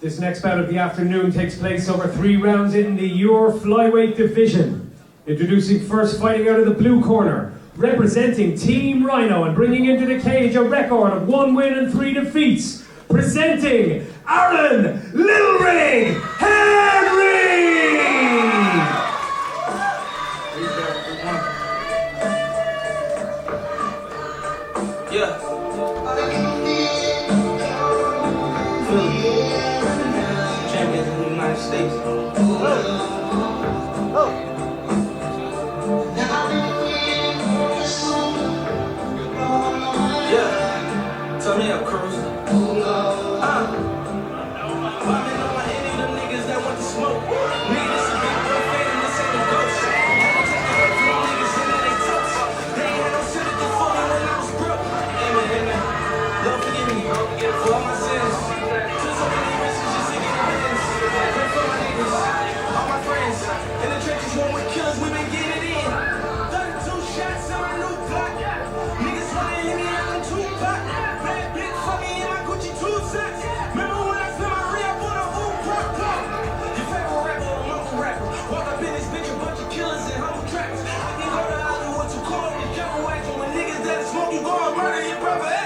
This next bout of the afternoon takes place over 3 rounds in the Your Flyweight division. Introducing first, fighting out of the blue corner, representing Team Ryano and bringing into the cage a record of 1 win and 3 defeats. Presenting Aaron Little Rig Henry! Yeah. Champions of the United States. Yeah. Turn me up, Cruz. Bombing on my enemy, them niggas that want to smoke. Nigga, this a big boy fan and this ain't a ghost. I'm taking away from them niggas and then they toast. They ain't had no shit to do for me when I was broke. Amen, amen. Lord forgive me for all my sins. Just so many risks just to get wins. Pray for my niggas, all my friends. In the trenches, one with killers, we been getting it in. 32 shots on a new block. Niggas wanna hit me like I'm Tupac. Bad bitch, fuck me in my Gucci 2 sets. Remember when I spent my re-up on a whole pop pop? Your favorite rapper, a local rapper. Walk up in this bitch, a bunch of killers and humble traps. I can go to Hollywood to call this jungle action. When niggas that smoke, you go and murder your brother.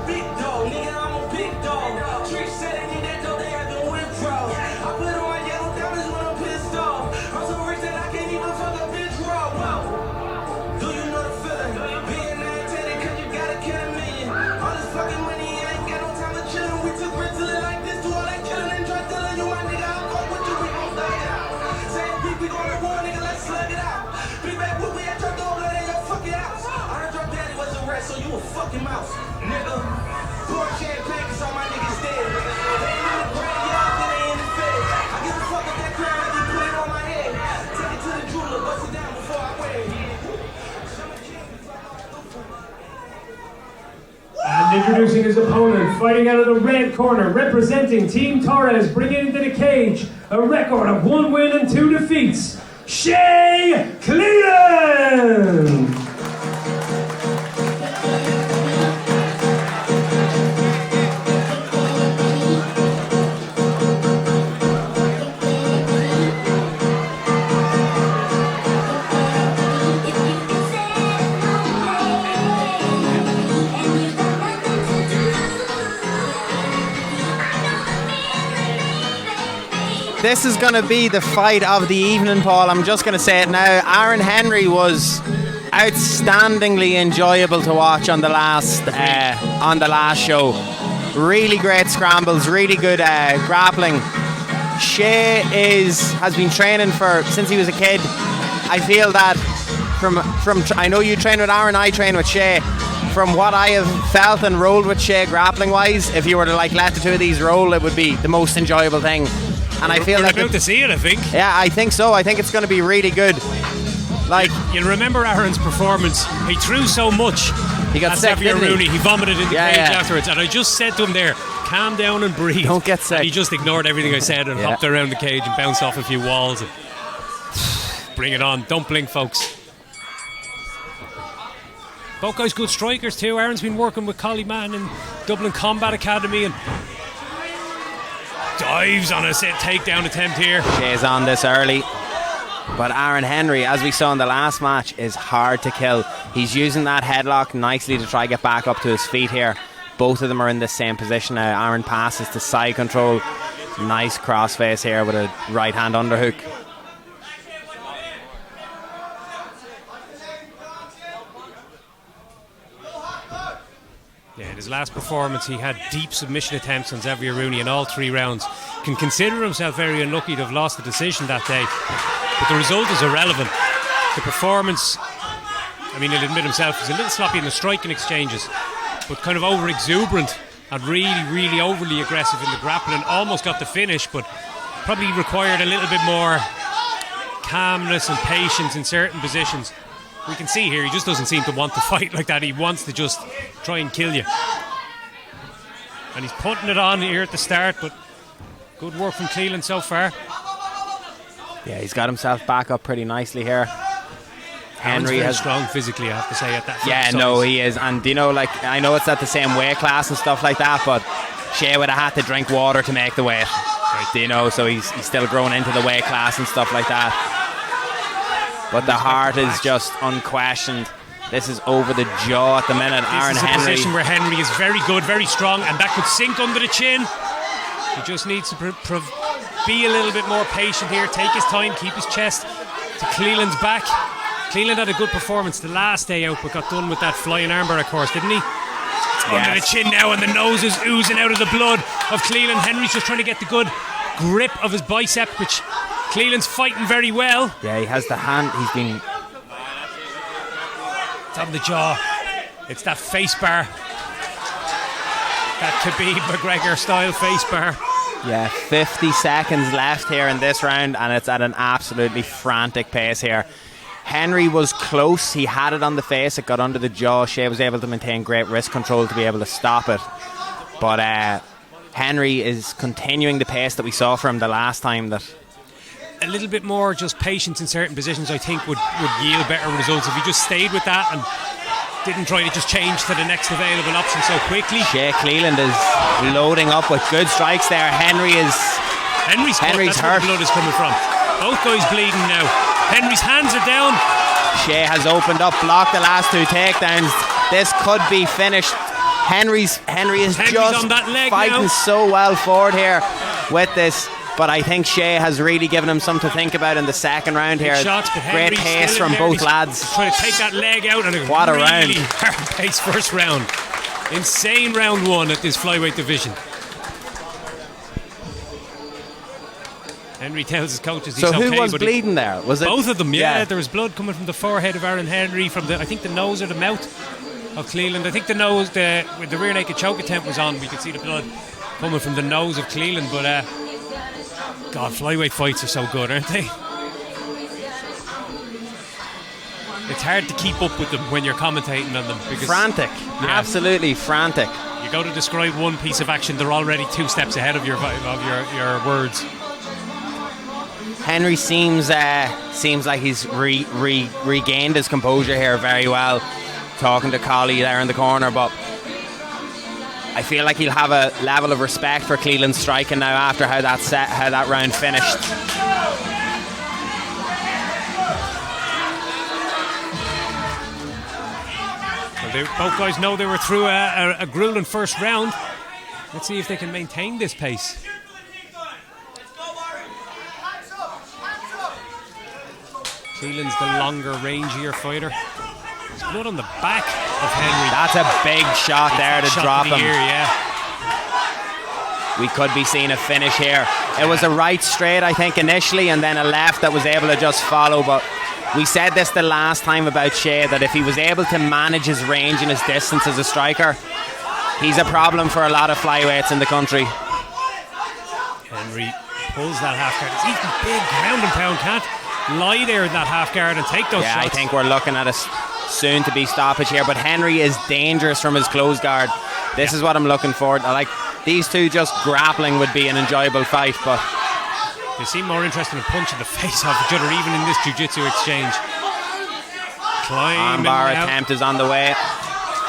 Big dog, nigga, I'm a big dog. Trick said they need that dope, they have the withdrawals. I put on my yellow diamonds when I'm pissed off. I'm so rich that I can't even fuck a bitch raw. Whoa. Do you know the feeling? Being irritated cause you gotta kill a million. All this fucking money, I ain't got no time to chillin'. We took risks to live like this, do all that killing and try telling you my nigga, I'll fuck with you, we gon' thug it out. Saying beef, we gon' war, nigga, let's slug it out. Big back whoop, we at your door, let in your fucking house. I heard your daddy was a rat, so you a fucking mouse, nigga. Pour champagne cause all my niggas dead. They ain't in the graveyard, then they in the fed. I give a fuck if that crown, if you put it on my head. Take it to the jeweler, bust it down before I wear it. And introducing his opponent, fighting out of the red corner, representing Team Torres, bringing into the cage a record of 1 win and 2 defeats, Shea Cleland! This is going to be the fight of the evening, Paul. I'm just going to say it now. Aaron Henry was outstandingly enjoyable to watch on the last show. Really great scrambles, really good grappling. Shea has been training since he was a kid. I feel that from I know you train with Aaron, I train with Shea. From what I have felt and rolled with Shea grappling wise, if you were to let the two of these roll, it would be the most enjoyable thing. And I feel like about to see it, I think. Yeah, I think so. I think it's going to be really good. You'll remember Aaron's performance. He threw so much. He got sick, didn't Rooney. He vomited in the cage yeah. afterwards. And I just said to him there, calm down and breathe. Don't get sick. And he just ignored everything I said and hopped around the cage and bounced off a few walls. And bring it on. Don't blink, folks. Both guys good strikers too. Aaron's been working with Collie Mann in Dublin Combat Academy and dives on a takedown attempt here. Shea's on this early. But Aaron Henry, as we saw in the last match, is hard to kill. He's using that headlock nicely to try get back up to his feet here. Both of them are in the same position now. Aaron passes to side control. Nice crossface here with a right hand underhook. Yeah, in his last performance, he had deep submission attempts on Xavier Rooney in all 3 rounds. Can consider himself very unlucky to have lost the decision that day. But the result is irrelevant. The performance, he'll admit himself, he's a little sloppy in the striking exchanges, but kind of over-exuberant and really, really overly aggressive in the grappling. Almost got the finish, but probably required a little bit more calmness and patience in certain positions. We can see here, he just doesn't seem to want to fight like that. He wants to just try and kill you. And he's putting it on here at the start, but good work from Cleland so far. Yeah, he's got himself back up pretty nicely here. Henry has strong physically, I have to say, at that. Yeah, no, he is. And I know it's at the same weight class and stuff like that, but Shea would have had to drink water to make the weight. You know, so he's still growing into the weight class and stuff like that. But the heart is just unquestioned. This is over the jaw at the minute. Aaron This is a Henry. position where Henry is very good, very strong, and that could sink under the chin. He just needs to be a little bit more patient here, take his time, keep his chest to Cleland's back. Cleland had a good performance the last day out, but got done with that flying armbar, of course, didn't he? Under the chin now, and the nose is oozing out of the blood of Cleland. Henry's just trying to get the good grip of his bicep, which Cleland's fighting very well. Yeah, he has the hand. He's been... It's on the jaw. It's that face bar. That Khabib McGregor style face bar. Yeah, 50 seconds left here in this round, and it's at an absolutely frantic pace here. Henry was close. He had it on the face. It got under the jaw. Shea was able to maintain great wrist control to be able to stop it. But Henry is continuing the pace that we saw from the last time. That a little bit more just patience in certain positions, I think, would yield better results if he just stayed with that and didn't try to just change to the next available option so quickly. Shea Cleland is loading up with good strikes there. Henry's cut. That's hurt. where the blood is coming from. Both guys bleeding now. Henry's hands are down. Shea has opened up, blocked the last two takedowns. This could be finished. Henry is just on that leg fighting now. so well forward here with this. But I think Shea has really given him something to think about in the second round here. Shots, but Great Henry's pace still from in there. both He's lads. trying to take that leg out, and What a really round. hard pace first round. Insane round one at this flyweight division. Henry tells his coaches he's So who okay, was but bleeding there? Was it both of them? Yeah, there was blood coming from the forehead of Aaron Henry, from the nose or the mouth of Cleland. I think the nose, with the rear naked choke attempt was on, we could see the blood coming from the nose of Cleland. But God, flyweight fights are so good, aren't they? It's hard to keep up with them when you're commentating on them because frantic, absolutely frantic. You go to describe one piece of action, they're already 2 steps ahead of your words. Henry seems like he's regained his composure here very well, talking to Collie there in the corner, but I feel like he'll have a level of respect for Cleland's striking now after how that round finished. Well, both guys know they were through a grueling first round. Let's see if they can maintain this pace. Cleland's the longer, rangier fighter. There's blood on the back of Henry. That's a big shot there to drop him. Yeah. We could be seeing a finish here. It was a right straight, I think, initially, and then a left that was able to just follow. But we said this the last time about Shea, that if he was able to manage his range and his distance as a striker, he's a problem for a lot of flyweights in the country. Henry pulls that half guard. He's big ground and pound, can't lie there in that half guard and take those shots. I think we're looking at a soon-to-be stoppage here, but Henry is dangerous from his closed guard. This is what I'm looking for. Like, these two just grappling would be an enjoyable fight, but they seem more interested in punching the face off each other, even in this jiu-jitsu exchange. Climbing armbar out. attempt is on the way.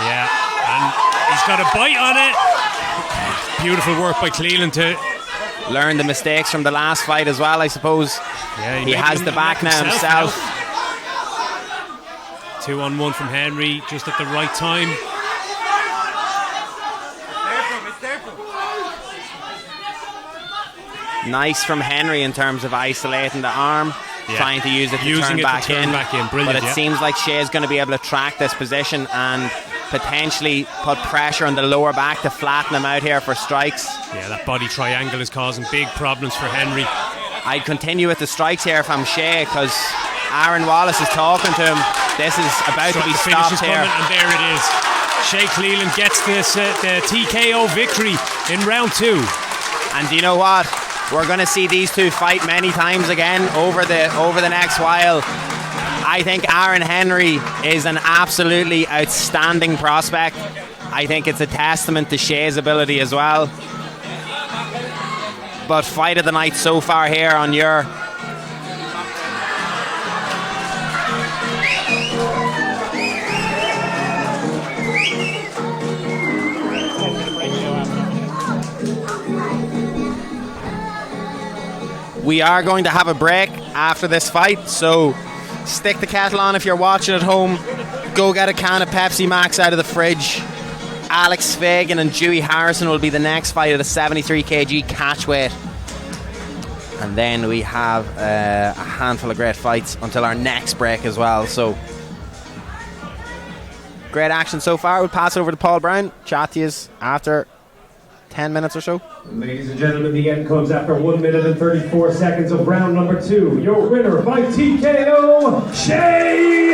Yeah, and he's got a bite on it. Beautiful work by Cleland to learn the mistakes from the last fight as well, I suppose. Yeah, he has the back now himself. 2-on-1 from Henry, just at the right time. Nice from Henry in terms of isolating the arm, trying to use it to Using turn it back to turn in. back in. Brilliant, But it seems like Shea is going to be able to track this position and potentially put pressure on the lower back to flatten him out here for strikes. Yeah, that body triangle is causing big problems for Henry. I'd continue with the strikes here if I'm Shea, because Aaron Wallace is talking to him. This is about to be stopped here. Coming, and there it is. Shea Cleland gets this the TKO victory in round 2. And do you know what? We're going to see these two fight many times again over the next while. I think Aaron Henry is an absolutely outstanding prospect. I think it's a testament to Shea's ability as well. But fight of the night so far here on your... We are going to have a break after this fight, so stick the kettle on if you're watching at home. Go get a can of Pepsi Max out of the fridge. Alex Fagan and Dewey Harrison will be the next fight at a 73 kg catchweight. And then we have a handful of great fights until our next break as well. So, great action so far. We'll pass over to Paul Brown. Chat to you after 10 minutes or so. Ladies and gentlemen, the end comes after 1 minute and 34 seconds of round number 2. Your winner by TKO, Shea